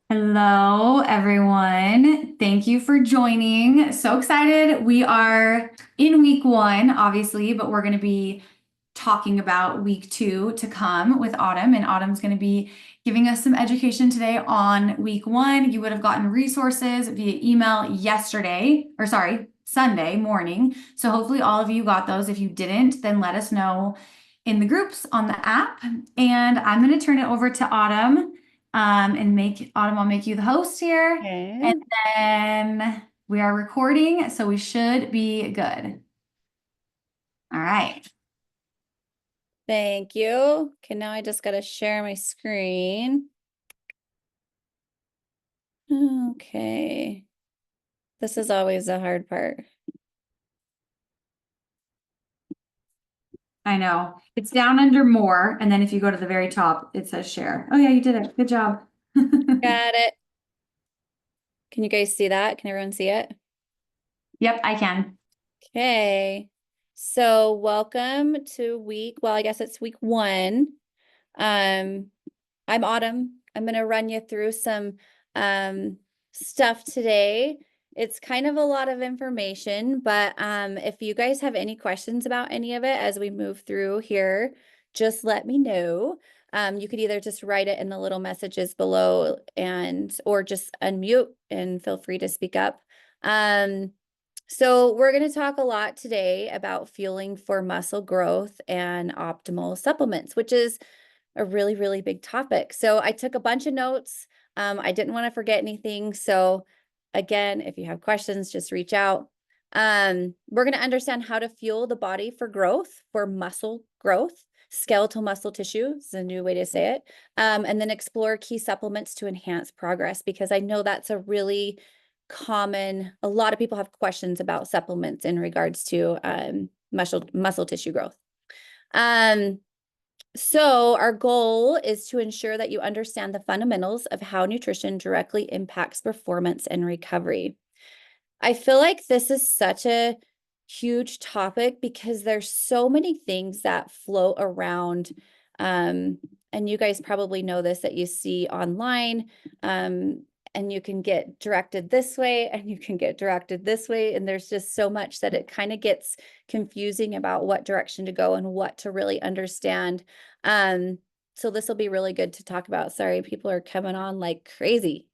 Hello, everyone. Thank you for joining. So excited. We are in week one, obviously, but we're going to be talking about week two to come with Autumn, and Autumn's going to be giving us some education today on week one. You would have gotten resources via email Sunday morning. So hopefully all of you got those. If you didn't, then let us know in the groups on the app. And I'm going to turn it over to Autumn. And make Autumn, I'll make you the host here. Okay. And then we are recording, so we should be good. All right. Thank you. Okay, now I just got to share my screen. Okay. This is always the hard part. I know. It's down under more, and then if you go to the very top, it says share. Oh yeah, you did it. Good job. Got it. Can you guys see that? Can everyone see it? Yep, I can. Okay. So welcome to I guess it's week one. I'm Autumn. I'm going to run you through some stuff today. It's kind of a lot of information, but if you guys have any questions about any of it as we move through here, just let me know. You could either just write it in the little messages below or just unmute and feel free to speak up. So we're going to talk a lot today about fueling for muscle growth and optimal supplements, which is a really, really big topic. So I took a bunch of notes. I didn't want to forget anything. So again, if you have questions, just reach out. We're going to understand how to fuel the body for growth, for muscle growth. Skeletal muscle tissue is a new way to say it. And then explore key supplements to enhance progress, because I know that's a really a lot of people have questions about supplements in regards to muscle tissue growth. So our goal is to ensure that you understand the fundamentals of how nutrition directly impacts performance and recovery. I feel like this is such a huge topic because there's so many things that float around. And you guys probably know this, that you see online, and you can get directed this way and you can get directed this way. And there's just so much that it kind of gets confusing about what direction to go and what to really understand. So this will be really good to talk about. Sorry, people are coming on like crazy.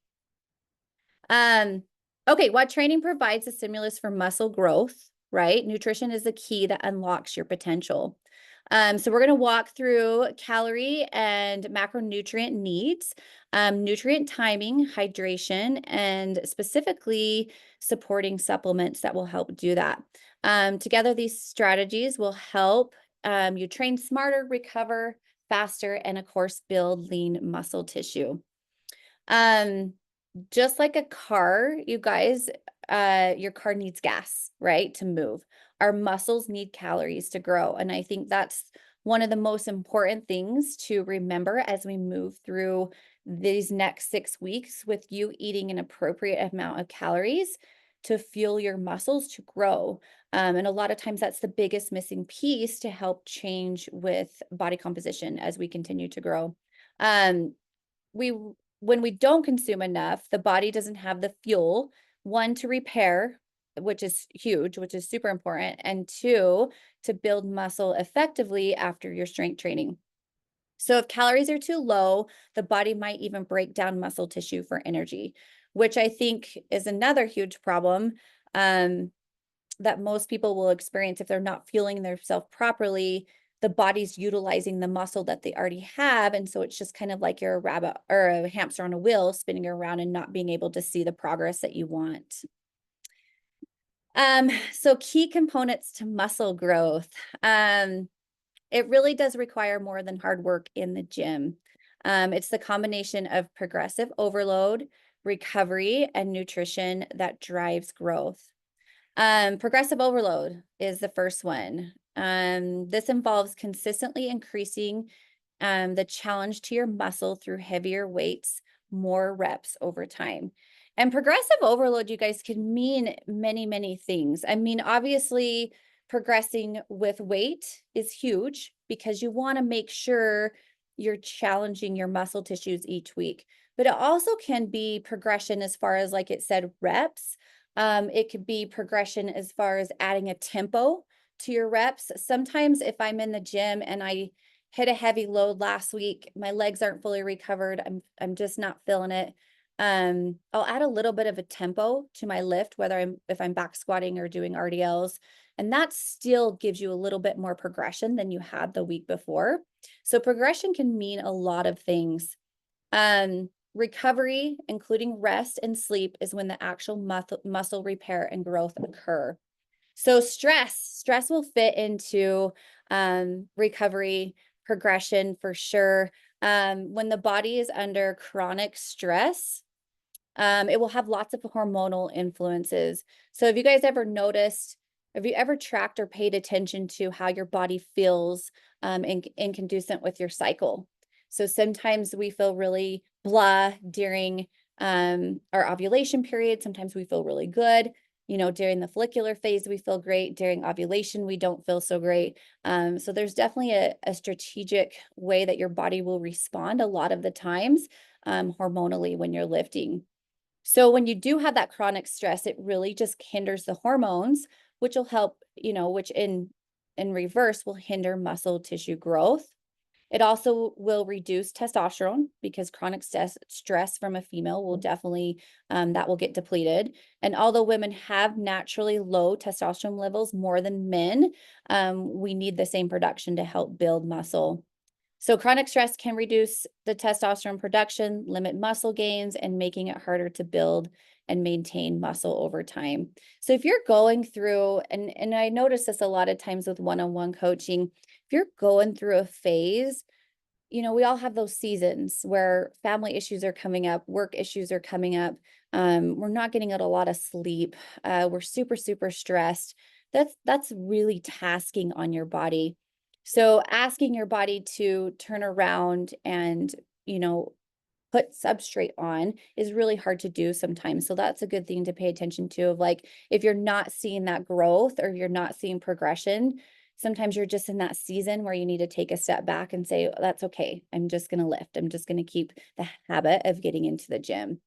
Okay, what training provides a stimulus for muscle growth, right? Nutrition is the key that unlocks your potential. So we're going to walk through calorie and macronutrient needs, nutrient timing, hydration, and specifically supporting supplements that will help do that. Together, these strategies will help you train smarter, recover faster, and of course, build lean muscle tissue. Just like a car, you guys, your car needs gas, right, to move. Our muscles need calories to grow. And I think that's one of the most important things to remember as we move through these next 6 weeks, with you eating an appropriate amount of calories to fuel your muscles to grow. And a lot of times that's the biggest missing piece to help change with body composition as we continue to grow. We When we don't consume enough, the body doesn't have the fuel, one, to repair, which is huge, which is super important, and two, to build muscle effectively after your strength training. So if calories are too low, the body might even break down muscle tissue for energy, which I think is another huge problem. That most people will experience if they're not fueling themselves properly. The body's utilizing the muscle that they already have. And so it's just kind of like you're a rabbit or a hamster on a wheel spinning around and not being able to see the progress that you want. So key components to muscle growth. It really does require more than hard work in the gym. It's the combination of progressive overload, recovery, and nutrition that drives growth. Progressive overload is the first one. This involves consistently increasing the challenge to your muscle through heavier weights, more reps over time. And progressive overload, you guys, can mean many, many things. I mean, obviously, progressing with weight is huge because you want to make sure you're challenging your muscle tissues each week. But it also can be progression as far as, like it said, reps. It could be progression as far as adding a tempo to your reps. Sometimes if I'm in the gym and I hit a heavy load last week, my legs aren't fully recovered, I'm just not feeling it. I'll add a little bit of a tempo to my lift, whether if I'm back squatting or doing RDLs, and that still gives you a little bit more progression than you had the week before. So progression can mean a lot of things. Recovery, including rest and sleep, is when the actual muscle repair and growth occur. So stress will fit into recovery, progression for sure. When the body is under chronic stress, it will have lots of hormonal influences. So have you guys ever noticed, have you ever tracked or paid attention to how your body feels incondescent with your cycle? So sometimes we feel really blah during our ovulation period. Sometimes we feel really good. You know, during the follicular phase, we feel great. During ovulation, we don't feel so great. So there's definitely a strategic way that your body will respond a lot of the times hormonally when you're lifting. So when you do have that chronic stress, it really just hinders the hormones, which will help, you know, which in reverse will hinder muscle tissue growth. It also will reduce testosterone because chronic stress from a female will definitely, that will get depleted. And although women have naturally low testosterone levels more than men, we need the same production to help build muscle. So chronic stress can reduce the testosterone production, limit muscle gains, and making it harder to build and maintain muscle over time. So if you're going through, and I notice this a lot of times with one-on-one coaching, if you're going through a phase, you know, we all have those seasons where family issues are coming up, work issues are coming up. We're not getting a lot of sleep. We're super, super stressed. That's really tasking on your body. So asking your body to turn around and, you know, put substrate on is really hard to do sometimes. So that's a good thing to pay attention to, of like, if you're not seeing that growth or you're not seeing progression, sometimes you're just in that season where you need to take a step back and say, that's okay. I'm just going to lift. I'm just going to keep the habit of getting into the gym.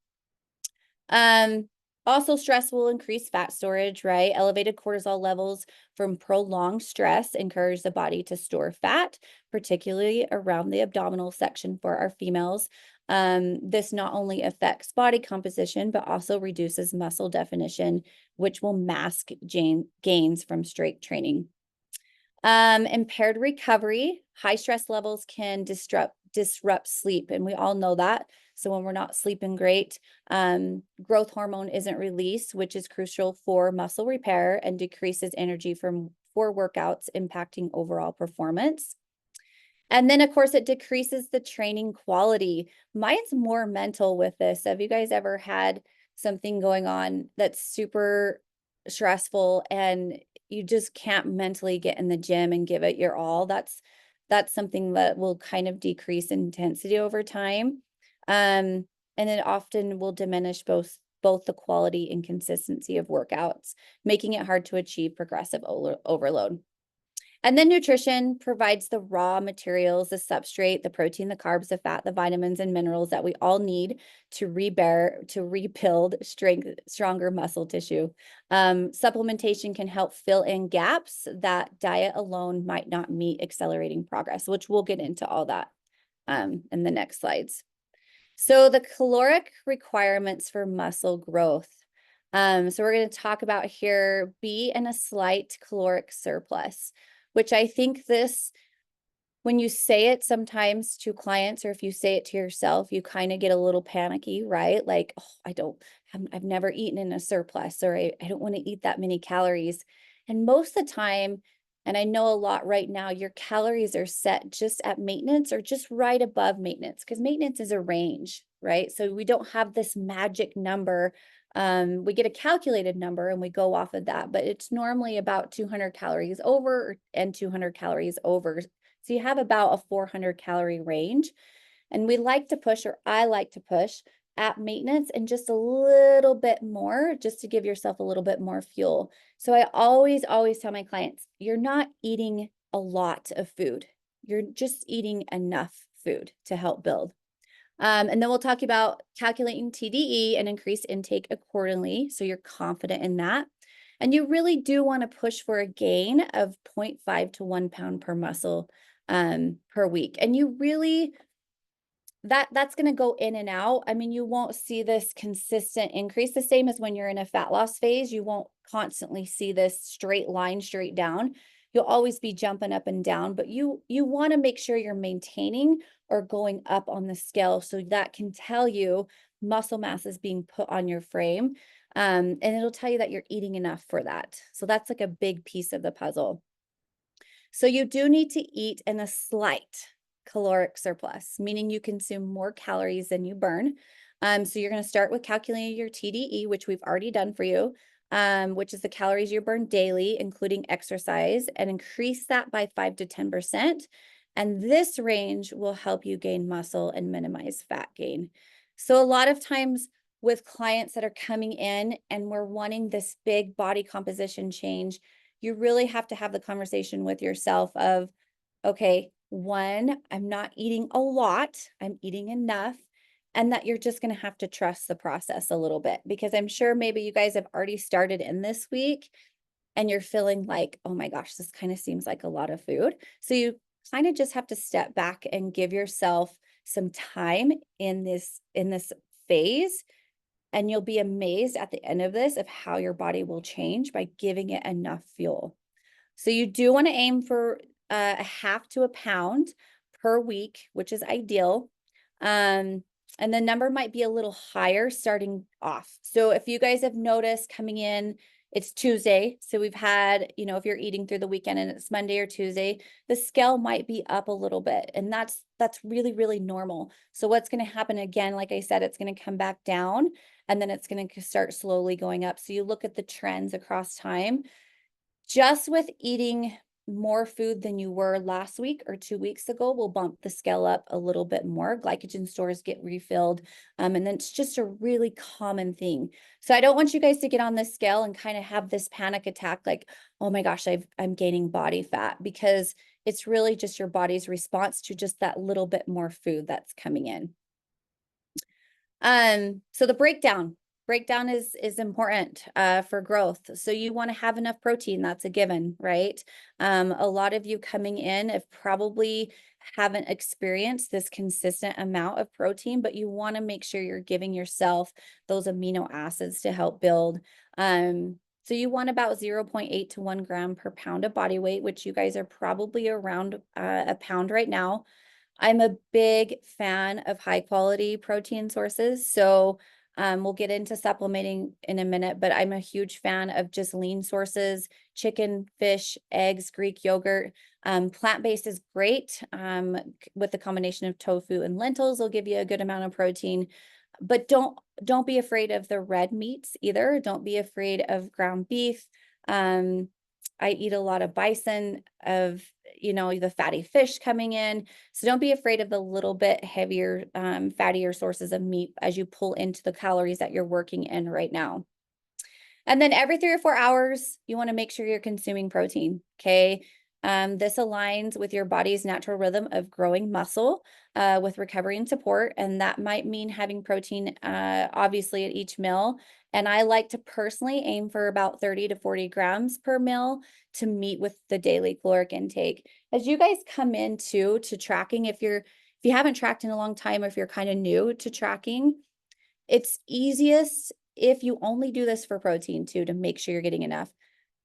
Also stress will increase fat storage, right? Elevated cortisol levels from prolonged stress encourage the body to store fat, particularly around the abdominal section for our females. This not only affects body composition, but also reduces muscle definition, which will mask gains from strength training. Impaired recovery, high stress levels can disrupt sleep, and we all know that. So when we're not sleeping great, growth hormone isn't released, which is crucial for muscle repair and decreases energy for workouts, impacting overall performance. And then, of course, it decreases the training quality. Mine's more mental with this. Have you guys ever had something going on that's super stressful and you just can't mentally get in the gym and give it your all? That's something that will kind of decrease intensity over time. And it often will diminish both the quality and consistency of workouts, making it hard to achieve progressive overload. And then nutrition provides the raw materials, the substrate, the protein, the carbs, the fat, the vitamins, and minerals that we all need to rebuild stronger muscle tissue. Supplementation can help fill in gaps that diet alone might not meet, accelerating progress, which we'll get into all that in the next slides. So the caloric requirements for muscle growth. So we're going to talk about here, be in a slight caloric surplus, which I think this, when you say it sometimes to clients, or if you say it to yourself, you kind of get a little panicky, right? Like, oh, I've never eaten in a surplus, or I don't want to eat that many calories. And most of the time, and I know a lot right now, your calories are set just at maintenance or just right above maintenance, because maintenance is a range, right? So we don't have this magic number. We get a calculated number and we go off of that, but it's normally about 200 calories over and 200 calories over. So you have about a 400 calorie range. And we like to push, or I like to push at maintenance and just a little bit more, just to give yourself a little bit more fuel. So I always tell my clients, you're not eating a lot of food. You're just eating enough food to help build. And then we'll talk about calculating TDE and increase intake accordingly, so you're confident in that. And you really do want to push for a gain of 0.5 to 1 pound per muscle per week. And you really, that's going to go in and out. I mean, you won't see this consistent increase, the same as when you're in a fat loss phase. You won't constantly see this straight line straight down. You'll always be jumping up and down, but you want to make sure you're maintaining or going up on the scale, so that can tell you muscle mass is being put on your frame. And it'll tell you that you're eating enough for that. So that's like a big piece of the puzzle. So you do need to eat in a slight caloric surplus, meaning you consume more calories than you burn. So you're going to start with calculating your TDE, which we've already done for you, which is the calories you burn daily, including exercise, and increase that by 5 to 10%. And this range will help you gain muscle and minimize fat gain. So a lot of times with clients that are coming in and we're wanting this big body composition change, you really have to have the conversation with yourself of, okay, one, I'm not eating a lot, I'm eating enough, and that you're just going to have to trust the process a little bit, because I'm sure maybe you guys have already started in this week and you're feeling like, oh my gosh, this kind of seems like a lot of food. So you kind of just have to step back and give yourself some time in this phase, and you'll be amazed at the end of this of how your body will change by giving it enough fuel. So you do want to aim for a half to a pound per week, which is ideal. And the number might be a little higher starting off. So if you guys have noticed coming in, it's Tuesday. So we've had, if you're eating through the weekend and it's Monday or Tuesday, the scale might be up a little bit. And that's really, really normal. So what's going to happen again, like I said, it's going to come back down and then it's going to start slowly going up. So you look at the trends across time. Just with eating more food than you were last week or 2 weeks ago will bump the scale up a little bit more. Glycogen stores get refilled. And then it's just a really common thing. So I don't want you guys to get on this scale and kind of have this panic attack like, oh my gosh, I'm gaining body fat, because it's really just your body's response to just that little bit more food that's coming in. So the breakdown is important for growth. So you want to have enough protein. That's a given, right? A lot of you coming in have probably haven't experienced this consistent amount of protein, but you want to make sure you're giving yourself those amino acids to help build. So you want about 0.8 to 1 gram per pound of body weight, which you guys are probably around a pound right now. I'm a big fan of high quality protein sources. So we'll get into supplementing in a minute, but I'm a huge fan of just lean sources: chicken, fish, eggs, Greek yogurt. Plant-based is great. With the combination of tofu and lentils, will give you a good amount of protein. But don't be afraid of the red meats either. Don't be afraid of ground beef. I eat a lot of bison, of the fatty fish coming in. So don't be afraid of the little bit heavier, fattier sources of meat as you pull into the calories that you're working in right now. And then every 3 or 4 hours, you want to make sure you're consuming protein. Okay. This aligns with your body's natural rhythm of growing muscle with recovery and support. And that might mean having protein, obviously, at each meal. And I like to personally aim for about 30 to 40 grams per meal to meet with the daily caloric intake. As you guys come into tracking, if you haven't tracked in a long time, or if you're kind of new to tracking, it's easiest if you only do this for protein too, to make sure you're getting enough.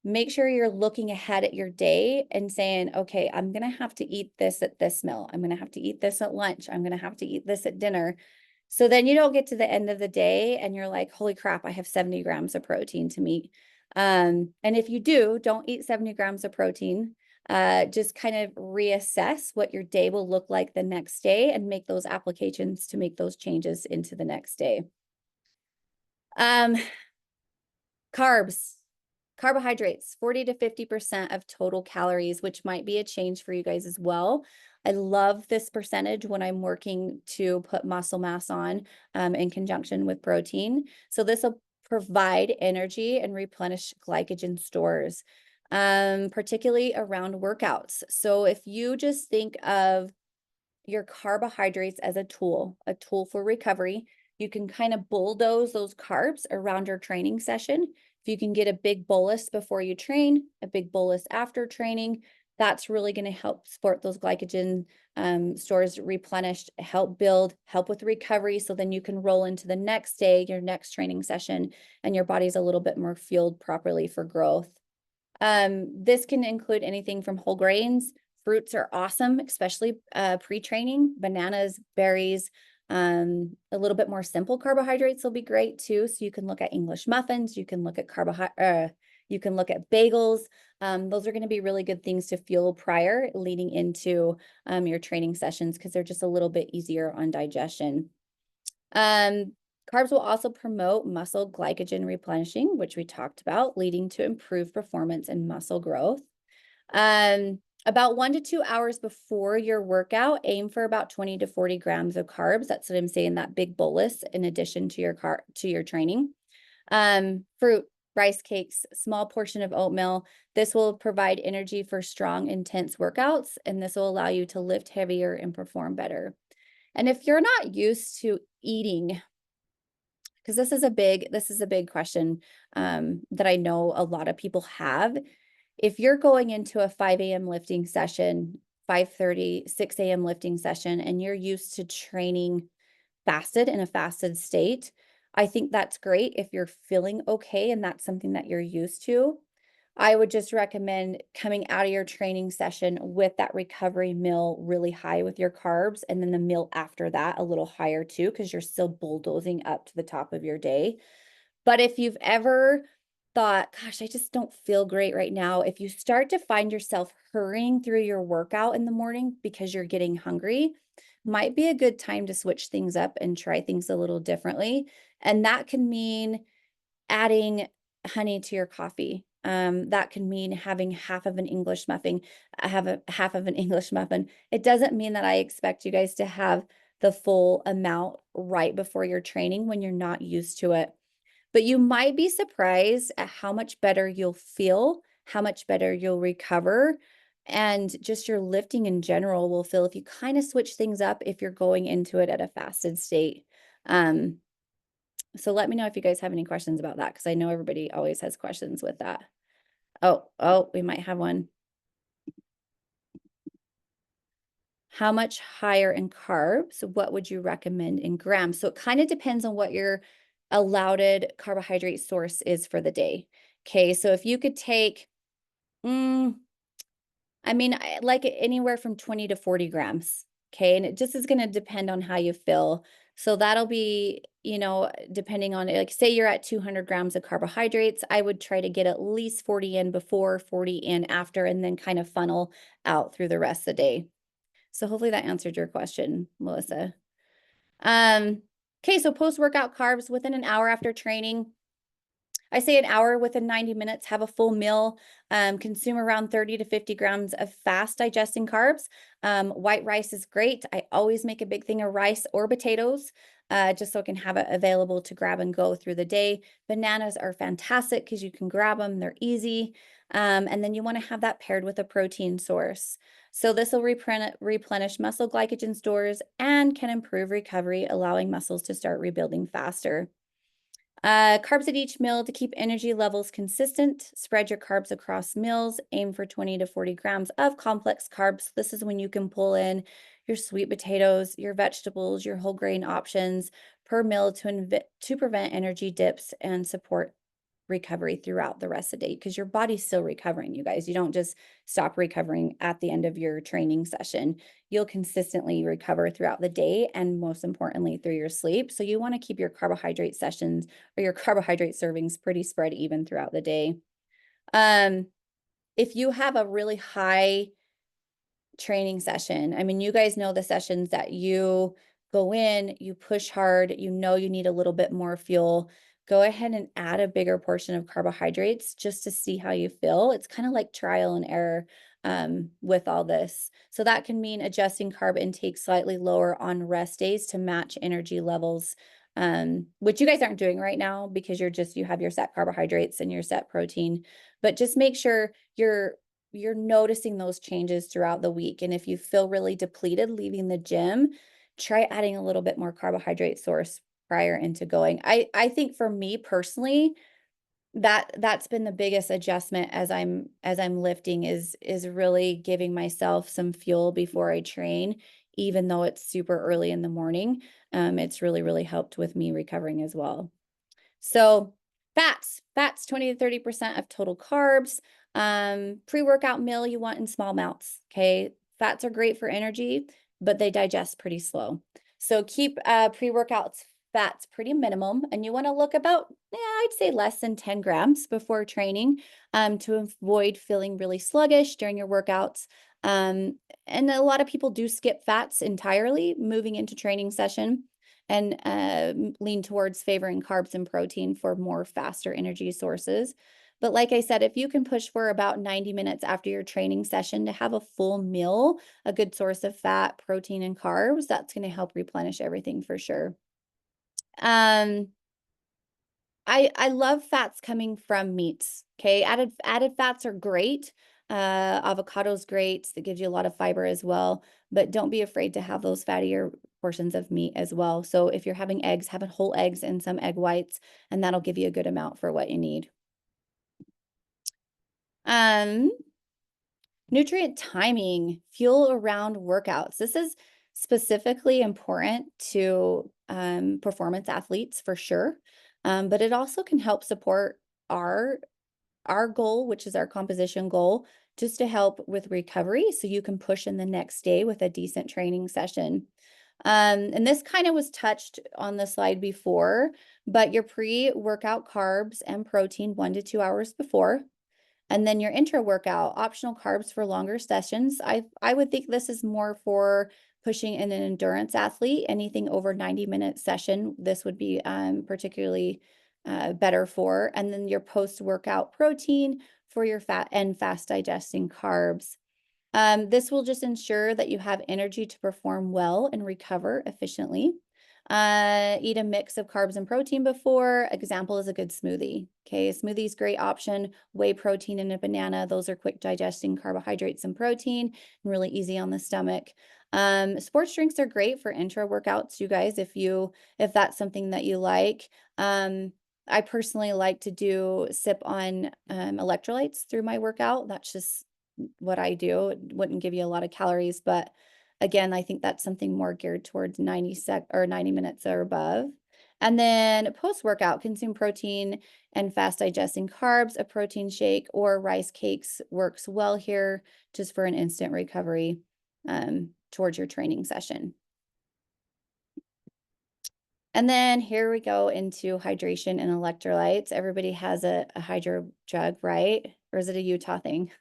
Make sure you're looking ahead at your day and saying, okay, I'm going to have to eat this at this meal. I'm going to have to eat this at lunch. I'm going to have to eat this at dinner. So then you don't get to the end of the day and you're like, holy crap, I have 70 grams of protein to meet. And if you don't eat 70 grams of protein. Just kind of reassess what your day will look like the next day and make those applications to make those changes into the next day. Carbs, carbohydrates, 40 to 50% of total calories, which might be a change for you guys as well. I love this percentage when I'm working to put muscle mass on in conjunction with protein. So this will provide energy and replenish glycogen stores, particularly around workouts. So if you just think of your carbohydrates as a tool for recovery. You can kind of bulldoze those carbs around your training session. If you can get a big bolus before you train, a big bolus after training, that's really going to help support those glycogen stores replenished, help build, help with recovery. So then you can roll into the next day, your next training session, and your body's a little bit more fueled properly for growth. This can include anything from whole grains. Fruits are awesome, especially pre-training. Bananas, berries, a little bit more simple carbohydrates will be great too. So you can look at English muffins, you can look at you can look at bagels. Those are going to be really good things to fuel prior leading into your training sessions because they're just a little bit easier on digestion. Carbs will also promote muscle glycogen replenishing, which we talked about, leading to improved performance and muscle growth. About 1 to 2 hours before your workout, aim for about 20 to 40 grams of carbs. That's what I'm saying, that big bolus in addition to your training. Fruit, rice cakes, small portion of oatmeal. This will provide energy for strong, intense workouts, and this will allow you to lift heavier and perform better. And if you're not used to eating, because this is a big question that I know a lot of people have. If you're going into a 5 a.m. lifting session, 5:30, 6 a.m. lifting session, and you're used to training fasted in a fasted state, I think that's great if you're feeling okay and that's something that you're used to. I would just recommend coming out of your training session with that recovery meal really high with your carbs, and then the meal after that a little higher too, because you're still bulldozing up to the top of your day. But if you've ever thought, gosh, I just don't feel great right now, if you start to find yourself hurrying through your workout in the morning because you're getting hungry, might be a good time to switch things up and try things a little differently. And that can mean adding honey to your coffee. That can mean having half of an English muffin. I have a half of an English muffin. It doesn't mean that I expect you guys to have the full amount right before your training when you're not used to it. But you might be surprised at how much better you'll feel, how much better you'll recover, and just your lifting in general will feel if you kind of switch things up if you're going into it at a fasted state. So let me know if you guys have any questions about that, because I know everybody always has questions with that. Oh, we might have one. How much higher in carbs? What would you recommend in grams? So it kind of depends on what your allowed carbohydrate source is for the day. Okay, so if you could take, like anywhere from 20 to 40 grams. Okay, and it just is going to depend on how you feel. So that'll be, depending on, like, say you're at 200 grams of carbohydrates, I would try to get at least 40 in before, 40 in after, and then kind of funnel out through the rest of the day. So hopefully that answered your question, Melissa. Okay, so post-workout carbs within an hour after training. I say an hour within 90 minutes, have a full meal, consume around 30 to 50 grams of fast digesting carbs. White rice is great. I always make a big thing of rice or potatoes, just so I can have it available to grab and go through the day. Bananas are fantastic because you can grab them, they're easy. And then you want to have that paired with a protein source. So this will replenish muscle glycogen stores and can improve recovery, allowing muscles to start rebuilding faster. Carbs at each meal to keep energy levels consistent. Spread your carbs across meals. Aim for 20 to 40 grams of complex carbs. This is when you can pull in your sweet potatoes, your vegetables, your whole grain options per meal to prevent energy dips and support recovery throughout the rest of the day, because your body's still recovering, you guys. You don't just stop recovering at the end of your training session. You'll consistently recover throughout the day, and most importantly, through your sleep. So you want to keep your carbohydrate sessions or your carbohydrate servings pretty spread even throughout the day. If you have a really high training session, you guys know the sessions that you go in, you push hard, you need a little bit more fuel, go ahead and add a bigger portion of carbohydrates just to see how you feel. It's kind of like trial and error with all this. So that can mean adjusting carb intake slightly lower on rest days to match energy levels, which you guys aren't doing right now because you have your set carbohydrates and your set protein. But just make sure you're you're noticing those changes throughout the week. And if you feel really depleted leaving the gym, try adding a little bit more carbohydrate source prior into going. I think for me personally, that's been the biggest adjustment as I'm lifting is really giving myself some fuel before I train, even though it's super early in the morning. It's really helped with me recovering as well. So fats 20 to 30% of total carbs. Pre-workout meal you want in small amounts. Okay. Fats are great for energy, but they digest pretty slow. So keep pre-workouts fats pretty minimum, and you want to look about, I'd say less than 10 grams before training, to avoid feeling really sluggish during your workouts. And a lot of people do skip fats entirely moving into training session and lean towards favoring carbs and protein for more faster energy sources. But like I said, if you can push for about 90 minutes after your training session to have a full meal, a good source of fat, protein, and carbs, that's going to help replenish everything for sure. Um, I love fats coming from meats. Okay, added fats are great. Avocado's great. That gives you a lot of fiber as well. But don't be afraid to have those fattier portions of meat as well. So if you're having eggs, have whole eggs and some egg whites, and that'll give you a good amount for what you need. Um, Nutrient timing, fuel around workouts. This is specifically important to performance athletes for sure, but it also can help support our our goal, which is our composition goal, just to help with recovery so you can push in the next day with a decent training session. And this kind of was touched on the slide before, but your pre-workout carbs and protein 1 to 2 hours before, and then your intra-workout, optional carbs for longer sessions. I would think this is more for pushing in an endurance athlete. Anything over 90-minute session, this would be particularly better for. And then your post-workout protein for your fat and fast digesting carbs. This will just ensure that you have energy to perform well and recover efficiently. Eat a mix of carbs and protein before. Example is a good smoothie. Okay, a smoothie is a great option. Whey protein in a banana. Those are quick digesting carbohydrates and protein and really easy on the stomach. Sports drinks are great for intra workouts, you guys, if that's something that you like. I personally like to sip on electrolytes through my workout. That's just what I do. It wouldn't give you a lot of calories, but again, I think that's something more geared towards 90 minutes or above. And then post-workout, consume protein and fast digesting carbs. A protein shake or rice cakes works well here just for an instant recovery towards your training session. And then here we go into hydration and electrolytes. Everybody has a hydro jug, right? Or is it a Utah thing?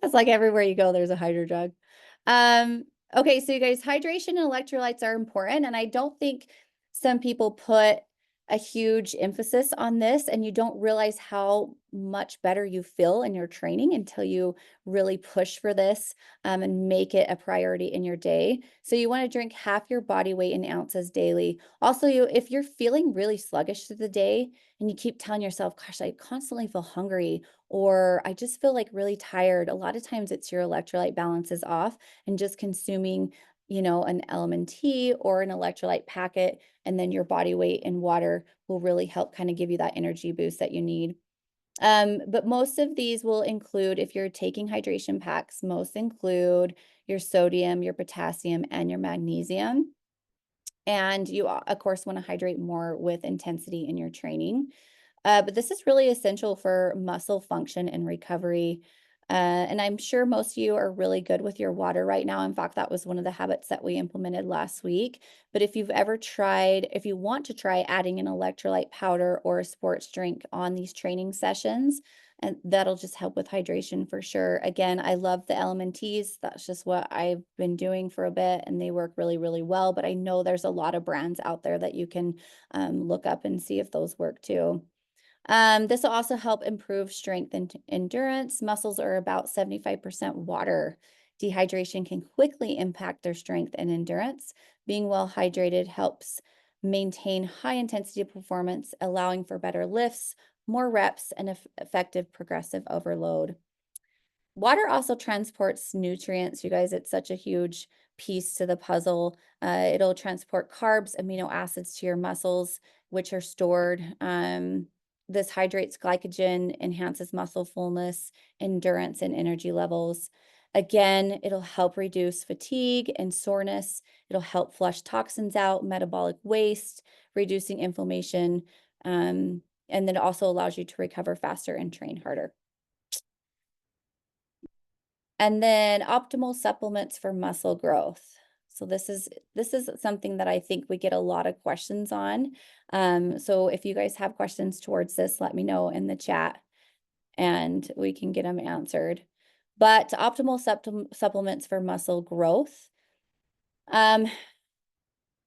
It's like everywhere you go, there's a hydro jug. Okay, so you guys, hydration and electrolytes are important, and I don't think some people put a huge emphasis on this, and you don't realize how much better you feel in your training until you really push for this and make it a priority in your day. So you want to drink half your body weight in ounces daily. Also, if you're feeling really sluggish through the day and you keep telling yourself, gosh, I constantly feel hungry, or I just feel like really tired, a lot of times it's your electrolyte balance is off, and just consuming, an LMNT or an electrolyte packet, and then your body weight in water will really help kind of give you that energy boost that you need. But most of these will include, if you're taking hydration packs, most include your sodium, your potassium, and your magnesium. And you, of course, want to hydrate more with intensity in your training. But this is really essential for muscle function and recovery. And I'm sure most of you are really good with your water right now. In fact, that was one of the habits that we implemented last week. But if you want to try adding an electrolyte powder or a sports drink on these training sessions, and that'll just help with hydration for sure. Again, I love the LMNTs. That's just what I've been doing for a bit, and they work really well. But I know there's a lot of brands out there that you can look up and see if those work too. This will also help improve strength and endurance. Muscles are about 75% water. Dehydration can quickly impact their strength and endurance. Being well hydrated helps maintain high intensity performance, allowing for better lifts, more reps, and effective progressive overload. Water also transports nutrients, you guys. It's such a huge piece to the puzzle. It'll transport carbs, amino acids to your muscles, which are stored. This hydrates glycogen, enhances muscle fullness, endurance, and energy levels. Again, it'll help reduce fatigue and soreness. It'll help flush toxins out, metabolic waste, reducing inflammation, and then it also allows you to recover faster and train harder. And then optimal supplements for muscle growth. So this is something that I think we get a lot of questions on. So if you guys have questions towards this, let me know in the chat and we can get them answered. But optimal supplements for muscle growth, um,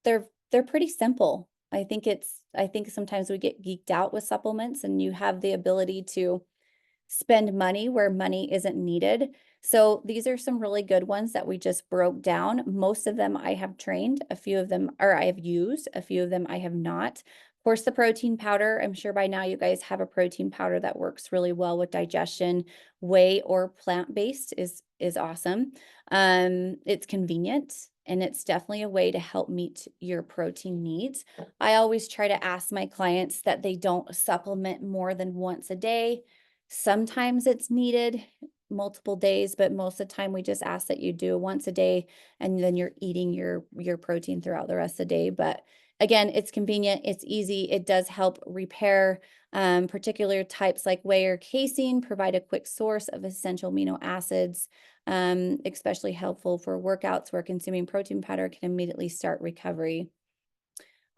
they're pretty simple. I think sometimes we get geeked out with supplements, and you have the ability to spend money where money isn't needed. So these are some really good ones that we just broke down. Most of them I have trained, a few of them, or I have used, a few of them I have not. Of course, the protein powder, I'm sure by now you guys have a protein powder that works really well with digestion. Whey or plant-based is awesome. It's convenient, and it's definitely a way to help meet your protein needs. I always try to ask my clients that they don't supplement more than once a day. Sometimes it's needed multiple days, but most of the time we just ask that you do once a day, and then you're eating your protein throughout the rest of the day. But again, it's convenient, it's easy, it does help repair particular types like whey or casein, provide a quick source of essential amino acids, especially helpful for workouts where consuming protein powder can immediately start recovery.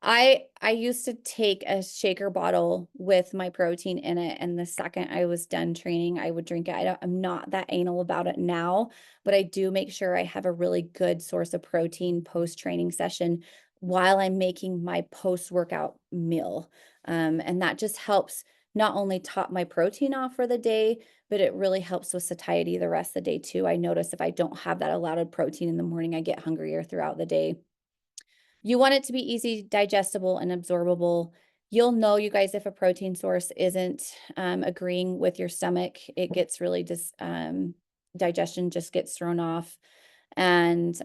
I used to take a shaker bottle with my protein in it, and the second I was done training, I would drink it. I'm not that anal about it now, but I do make sure I have a really good source of protein post-training session while I'm making my post-workout meal. And that just helps not only top my protein off for the day, but it really helps with satiety the rest of the day too. I notice if I don't have that allotted protein in the morning, I get hungrier throughout the day. You want it to be easy, digestible, and absorbable. You'll know, you guys, if a protein source isn't agreeing with your stomach, it gets really just digestion just gets thrown off. And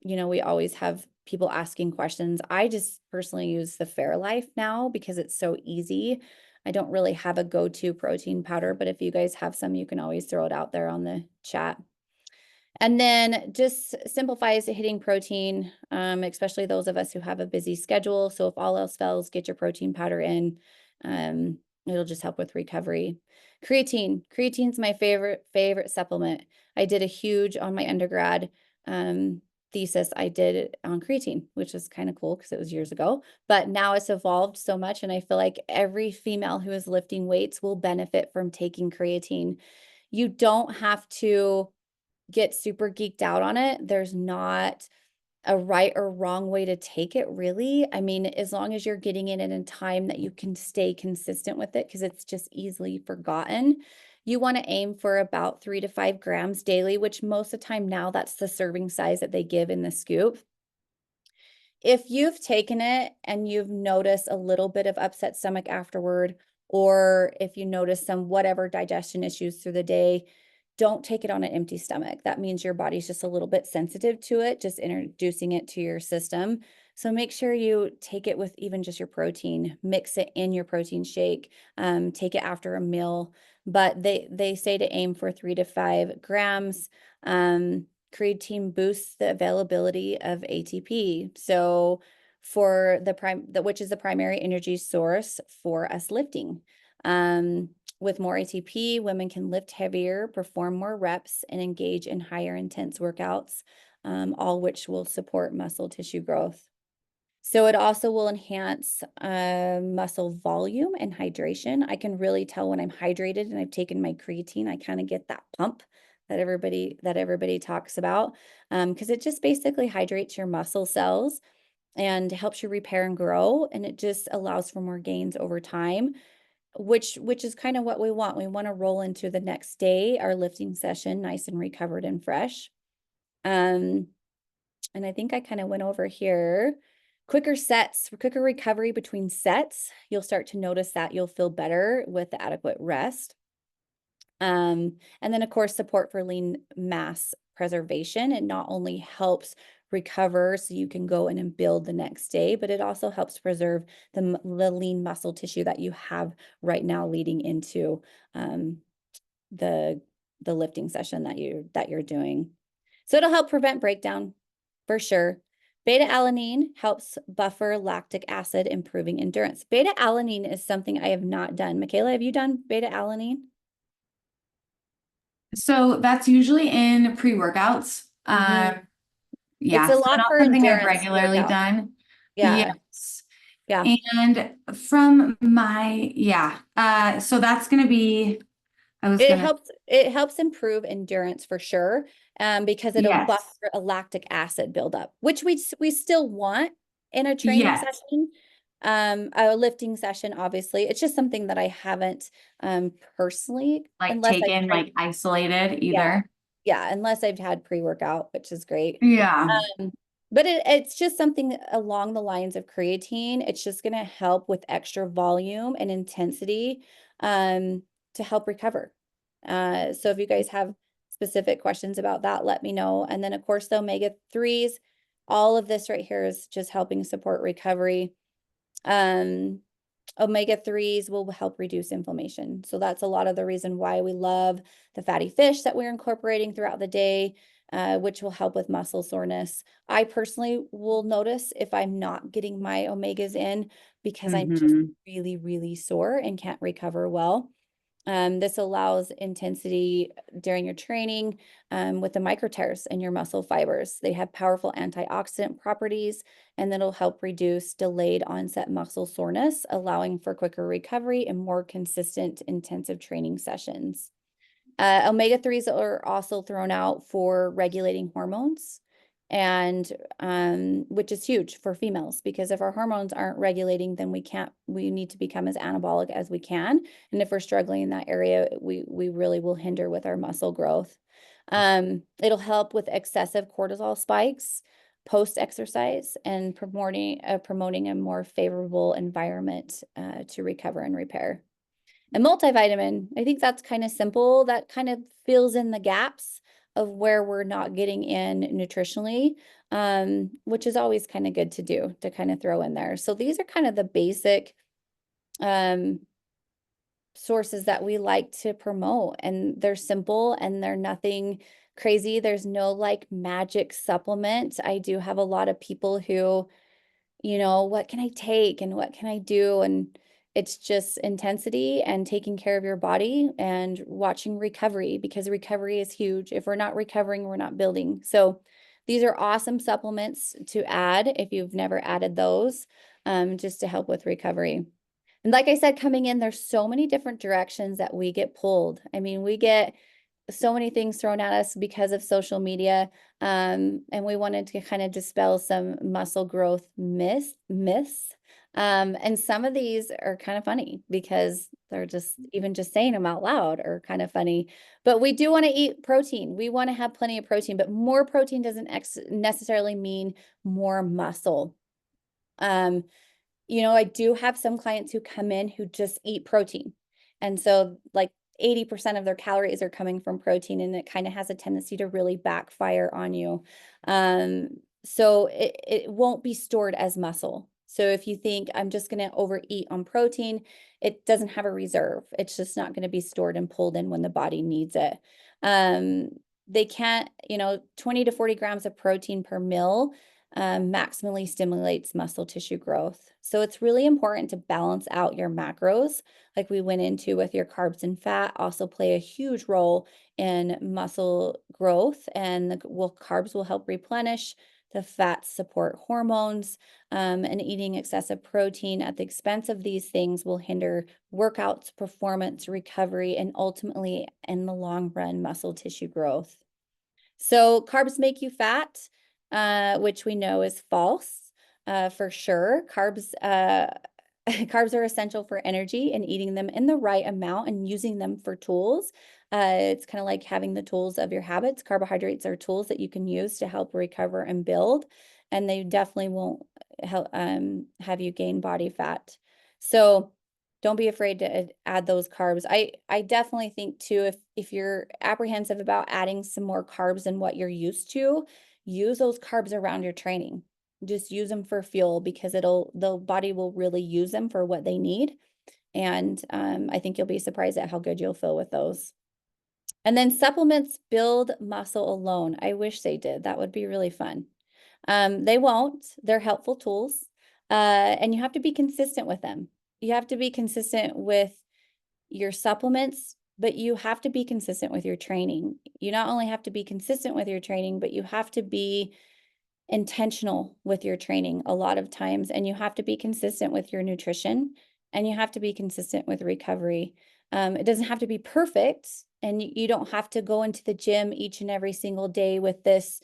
we always have people asking questions. I just personally use the Fairlife now because it's so easy. I don't really have a go-to protein powder, but if you guys have some, you can always throw it out there on the chat. And then just simplifies hitting protein, especially those of us who have a busy schedule. So if all else fails, get your protein powder in. It'll just help with recovery. Creatine's my favorite supplement. I did a huge on my undergrad thesis. I did it on creatine, which was kind of cool because it was years ago. But now it's evolved so much, and I feel like every female who is lifting weights will benefit from taking creatine. You don't have to get super geeked out on it. There's not a right or wrong way to take it, really. I mean, as long as you're getting it in a time that you can stay consistent with it, because it's just easily forgotten. You want to aim for about 3 to 5 grams daily, which most of the time now that's the serving size that they give in the scoop. If you've taken it and you've noticed a little bit of upset stomach afterward, or if you notice some whatever digestion issues through the day, don't take it on an empty stomach. That means your body's just a little bit sensitive to it, just introducing it to your system. So make sure you take it with even just your protein, mix it in your protein shake, take it after a meal. But they say to aim for 3 to 5 grams. Creatine boosts the availability of ATP. So for which is the primary energy source for us lifting. With more ATP, women can lift heavier, perform more reps, and engage in higher intense workouts, all which will support muscle tissue growth. So it also will enhance muscle volume and hydration. I can really tell when I'm hydrated and I've taken my creatine, I kind of get that pump that everybody talks about, because it just basically hydrates your muscle cells and helps you repair and grow, and it just allows for more gains over time, which is kind of what we want. We want to roll into the next day, our lifting session, nice and recovered and fresh. And I think I kind of went over here. Quicker recovery between sets. You'll start to notice that you'll feel better with the adequate rest. And then of course, support for lean mass preservation. It not only helps recover so you can go in and build the next day, but it also helps preserve the lean muscle tissue that you have right now leading into um, the the lifting session that you're doing. So it'll help prevent breakdown for sure. Beta alanine helps buffer lactic acid, improving endurance. Beta alanine is something I have not done. Michaela, have you done beta alanine? So that's usually in pre-workouts. Mm-hmm. It's Yeah, a so lot not for something I've endurance regularly workout. done. Yeah. Yes. Yeah. And from my, yeah, so that's gonna be, I was gonna, It helps improve endurance for sure, because it'll buffer yes, a lactic acid buildup, which we still want in a training yes, session, a lifting session, obviously. It's just something that I haven't personally, like unless I've taken, trained, like isolated yeah, either. yeah, unless I've had pre-workout, which is great. Yeah. But it's just something along the lines of creatine. It's just going to help with extra volume and intensity um, to help recover. So if you guys have specific questions about that, let me know. And then, of course, the omega-3s, all of this right here is just helping support recovery. Um, Omega-3s will help reduce inflammation. So that's a lot of the reason why we love the fatty fish that we're incorporating throughout the day, which will help with muscle soreness. I personally will notice if I'm not getting my omegas in because I'm just Hmm. really, really sore and can't recover well. This allows intensity during your training with the micro tears in your muscle fibers. They have powerful antioxidant properties, and that'll help reduce delayed onset muscle soreness, allowing for quicker recovery and more consistent intensive training sessions. Omega-3s are also thrown out for regulating hormones, and which is huge for females because if our hormones aren't regulating, then we need to become as anabolic as we can. And if we're struggling in that area, we really will hinder with our muscle growth. It'll help with excessive cortisol spikes post-exercise and promoting a more favorable environment to recover and repair. And multivitamin, I think that's kind of simple. That kind of fills in the gaps of where we're not getting in nutritionally, which is always kind of good to do, to kind of throw in there. So these are kind of the basic um, sources that we like to promote, and they're simple and they're nothing crazy. There's no like magic supplement. I do have a lot of people who what can I take and what can I do? And it's just intensity and taking care of your body and watching recovery because recovery is huge. If we're not recovering, we're not building. So these are awesome supplements to add if you've never added those, just to help with recovery. And like I said, coming in, there's so many different directions that we get pulled. I mean, we get so many things thrown at us because of social media. And we wanted to kind of dispel some muscle growth myths. And some of these are kind of funny because they're even just saying them out loud are kind of funny. But we do want to eat protein. We want to have plenty of protein, but more protein doesn't necessarily mean more muscle. Um, I do have some clients who come in who just eat protein. And so like 80% of their calories are coming from protein, and it kind of has a tendency to really backfire on you. Um, so it won't be stored as muscle. So if you think I'm just going to overeat on protein, it doesn't have a reserve. It's just not going to be stored and pulled in when the body needs it. Um, they can't, 20 to 40 grams of protein per meal maximally stimulates muscle tissue growth. So it's really important to balance out your macros, like we went into with your carbs and fat, also play a huge role in muscle growth. And carbs will help replenish, the fats support hormones, and eating excessive protein at the expense of these things will hinder workouts, performance, recovery, and ultimately, in the long run, muscle tissue growth. So carbs make you fat, which we know is false, for sure. Carbs are essential for energy, and eating them in the right amount and using them for tools. It's kind of like having the tools of your habits. Carbohydrates are tools that you can use to help recover and build, and they definitely won't help have you gain body fat. So don't be afraid to add those carbs. I definitely think too, if you're apprehensive about adding some more carbs than what you're used to, use those carbs around your training. Just use them for fuel because the body will really use them for what they need. And I think you'll be surprised at how good you'll feel with those. And then supplements build muscle alone. I wish they did. That would be really fun. They won't. They're helpful tools. And you have to be consistent with them. You have to be consistent with your supplements, but you have to be consistent with your training. You not only have to be consistent with your training, but you have to be intentional with your training a lot of times, and you have to be consistent with your nutrition, and you have to be consistent with recovery. It doesn't have to be perfect, and you don't have to go into the gym each and every single day with this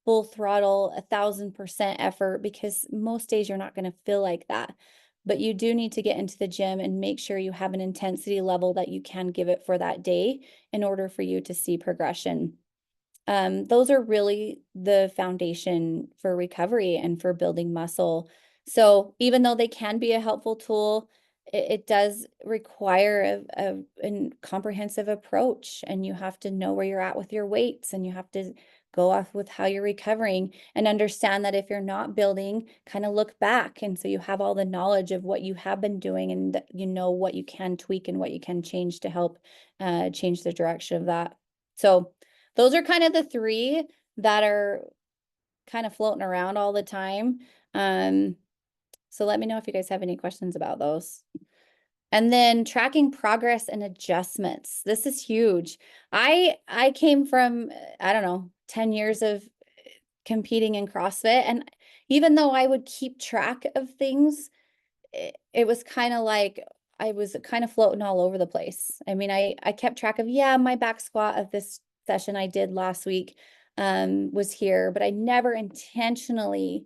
full throttle, 1,000% effort, because most days you're not going to feel like that. But you do need to get into the gym and make sure you have an intensity level that you can give it for that day in order for you to see progression. Those are really the foundation for recovery and for building muscle. So even though they can be a helpful tool, it does require a comprehensive approach, and you have to know where you're at with your weights, and you have to go off with how you're recovering and understand that if you're not building, kind of look back. And so you have all the knowledge of what you have been doing, and you know what you can tweak and what you can change to help change the direction of that. So those are kind of the three that are kind of floating around all the time. So let me know if you guys have any questions about those. And then tracking progress and adjustments. This is huge. I came from, I don't know, 10 years of competing in CrossFit. And even though I would keep track of things, it was kind of like I was kind of floating all over the place. I mean, I kept track of, yeah, my back squat of this session I did last week was here, but I never intentionally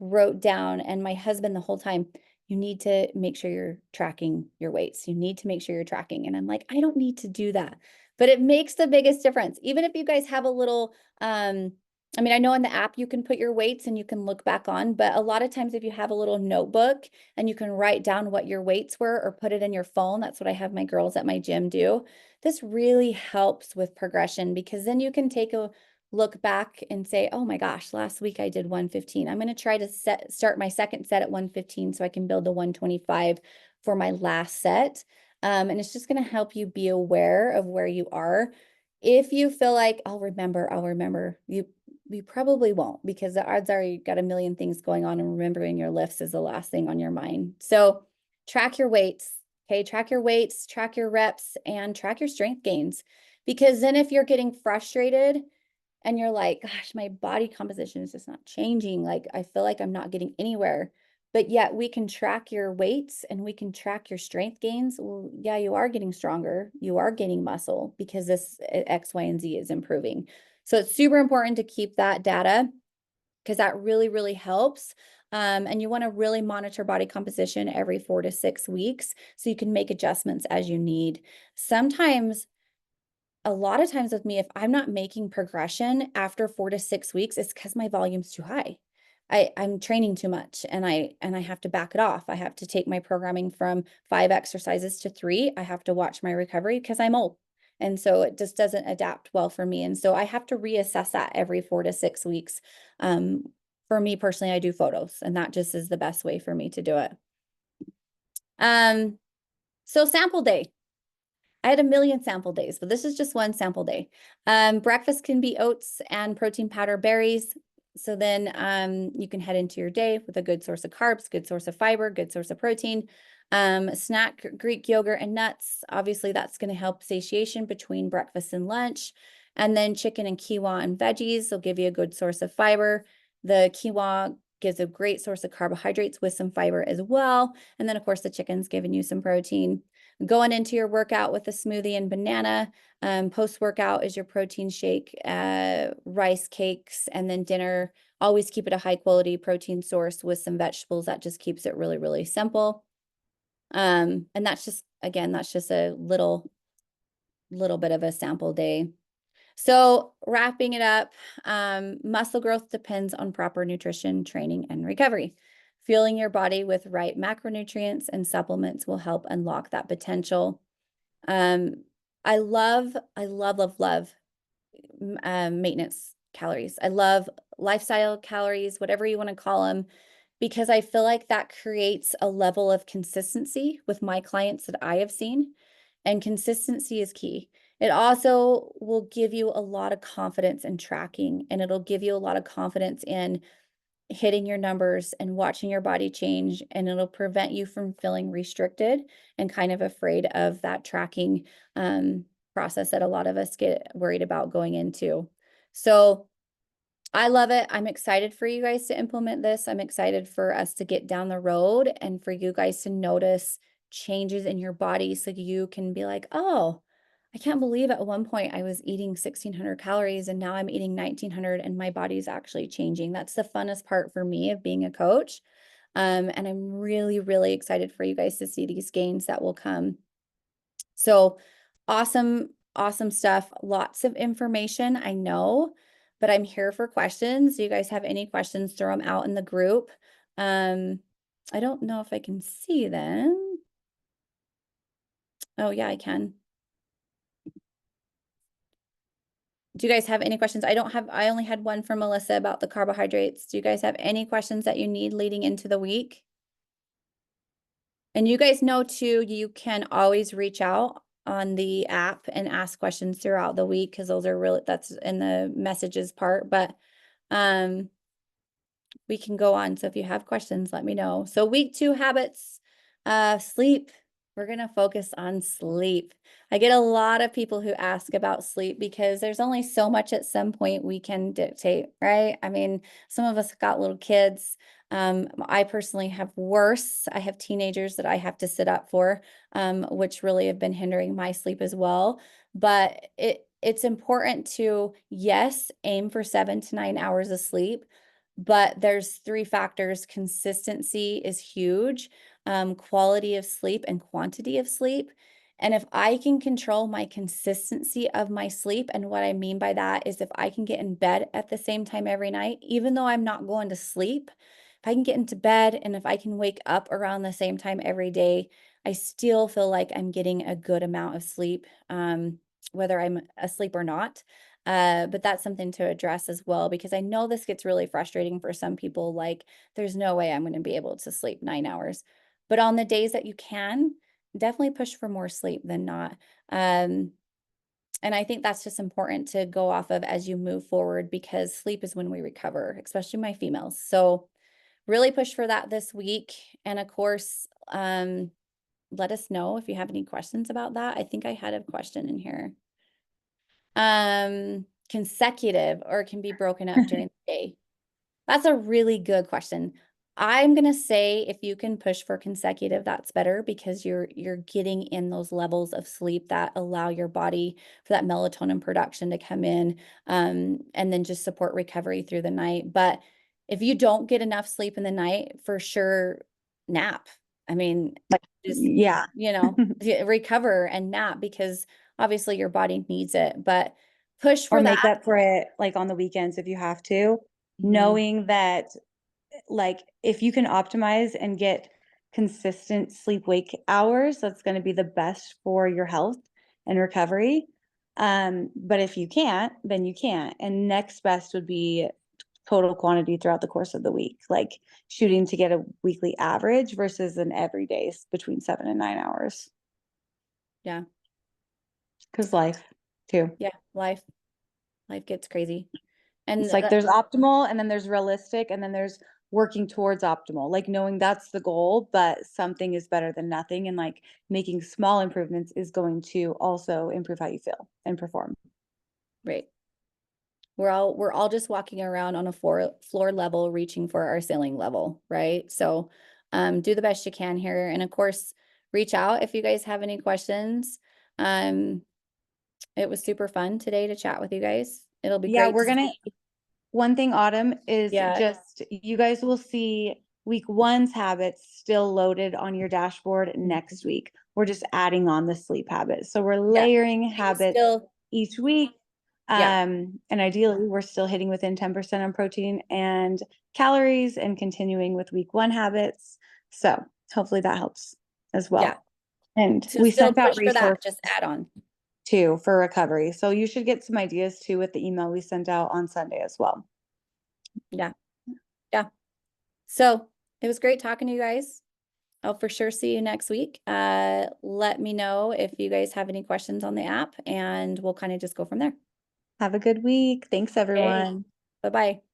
wrote down. And my husband the whole time, you need to make sure you're tracking your weights. You need to make sure you're tracking. And I'm like, I don't need to do that. But it makes the biggest difference. Even if you guys have a little I mean, I know in the app you can put your weights and you can look back on, but a lot of times if you have a little notebook and you can write down what your weights were or put it in your phone, that's what I have my girls at my gym do. This really helps with progression, because then you can take a look back and say, oh my gosh, last week I did 115. I'm going to try to start my second set at 115 so I can build a 125 for my last set. And it's just going to help you be aware of where you are. If you feel like I'll remember, you probably won't, because the odds are you got a million things going on, and remembering your lifts is the last thing on your mind. So track your weights. Okay, track your weights, track your reps, and track your strength gains. Because then if you're getting frustrated and you're like, gosh, my body composition is just not changing, like I feel like I'm not getting anywhere, but yet we can track your weights and we can track your strength gains. Well, yeah, you are getting stronger. You are gaining muscle because this X, Y, and Z is improving. So it's super important to keep that data, because that really, really helps. And you want to really monitor body composition every 4 to 6 weeks so you can make adjustments as you need. Sometimes, a lot of times with me, if I'm not making progression after 4 to 6 weeks, it's because my volume's too high. I'm training too much, and I have to back it off. I have to take my programming from 5 exercises to 3. I have to watch my recovery because I'm old. And so it just doesn't adapt well for me. And so I have to reassess that every 4 to 6 weeks. For me personally, I do photos, and that just is the best way for me to do it. So sample day. I had a million sample days, but this is just one sample day. Breakfast can be oats and protein powder berries. So then you can head into your day with a good source of carbs, good source of fiber, good source of protein. Snack Greek yogurt and nuts. Obviously, that's going to help satiation between breakfast and lunch. And then chicken and quinoa and veggies will give you a good source of fiber. The quinoa gives a great source of carbohydrates with some fiber as well. And then, of course, the chicken's giving you some protein. Going into your workout with a smoothie and banana. Post-workout is your protein shake, rice cakes, and then dinner. Always keep it a high quality protein source with some vegetables. That just keeps it really, really simple. And that's just, again, that's just a little bit of a sample day. So wrapping it up, muscle growth depends on proper nutrition, training, and recovery. Fueling your body with right macronutrients and supplements will help unlock that potential. I love, love maintenance calories. I love lifestyle calories, whatever you want to call them, because I feel like that creates a level of consistency with my clients that I have seen. And consistency is key. It also will give you a lot of confidence in tracking, and it'll give you a lot of confidence in hitting your numbers and watching your body change, and it'll prevent you from feeling restricted and kind of afraid of that tracking process that a lot of us get worried about going into. So I love it. I'm excited for you guys to implement this. I'm excited for us to get down the road and for you guys to notice changes in your body so you can be like, oh, I can't believe at one point I was eating 1,600 calories and now I'm eating 1,900 and my body's actually changing. That's the funnest part for me of being a coach. And I'm really, really excited for you guys to see these gains that will come. So awesome, awesome stuff. Lots of information, I know, but I'm here for questions. Do you guys have any questions? Throw them out in the group. I don't know if I can see them. Oh, yeah, I can. Do you guys have any questions? I only had one from Melissa about the carbohydrates. Do you guys have any questions that you need leading into the week? And you guys know too, you can always reach out on the app and ask questions throughout the week because those are really, that's in the messages part, but we can go on. So if you have questions, let me know. So week 2 habits, sleep. We're going to focus on sleep. I get a lot of people who ask about sleep because there's only so much at some point we can dictate, right? I mean, some of us got little kids. I personally have worse. I have teenagers that I have to sit up for, which really have been hindering my sleep as well. But it's important to, yes, aim for 7 to 9 hours of sleep, but there's 3 factors. Consistency is huge, quality of sleep and quantity of sleep. And if I can control my consistency of my sleep, and what I mean by that is if I can get in bed at the same time every night, even though I'm not going to sleep, if I can get into bed and if I can wake up around the same time every day, I still feel like I'm getting a good amount of sleep, whether I'm asleep or not. But that's something to address as well, because I know this gets really frustrating for some people. Like, there's no way I'm going to be able to sleep 9 hours. But on the days that you can, definitely push for more sleep than not. And I think that's just important to go off of as you move forward, because sleep is when we recover, especially my females. So really push for that this week. And of course, let us know if you have any questions about that. I think I had a question in here. Consecutive or can be broken up during the day? That's a really good question. I'm gonna say if you can push for consecutive, that's better, because you're getting in those levels of sleep that allow your body for that melatonin production to come in, and then just support recovery through the night. But if you don't get enough sleep in the night, for sure, nap. I mean, just, Yeah. recover and nap, because obviously your body needs it, but push Or for make that. up for it like on the weekends if you have to, Mhm. knowing that like if you can optimize and get consistent sleep wake hours, that's going to be the best for your health and recovery. But if you can't, then you can't. And next best would be total quantity throughout the course of the week, like shooting to get a weekly average versus an everyday between 7 and 9 hours. Yeah. Because life too. Yeah. Life gets crazy. And It's like there's optimal and then there's realistic and then there's working towards optimal, like knowing that's the goal, but something is better than nothing. And like making small improvements is going to also improve how you feel and perform. right. We're all just walking around on a floor level, reaching for our ceiling level, right? So do the best you can here. And of course, reach out if you guys have any questions. It was super fun today to chat with you guys. It'll be Yeah, great we're to gonna, see. one thing, Autumn, is Yeah. just you guys will see week 1's habits still loaded on your dashboard next week. We're just adding on the sleep habits. So we're Yeah. layering So you habits still, each week, Yeah. And ideally, we're still hitting within 10% on protein and calories and continuing with week 1 habits. So hopefully that helps as well. Yeah. And So we still sent out push for that, resources just add on. too for recovery. So you should get some ideas too with the email we sent out on Sunday as well. Yeah. Yeah. So it was great talking to you guys. I'll for sure see you next week. Let me know if you guys have any questions on the app, and we'll kind of just go from there. Have a good week. Thanks, everyone. Bye-bye.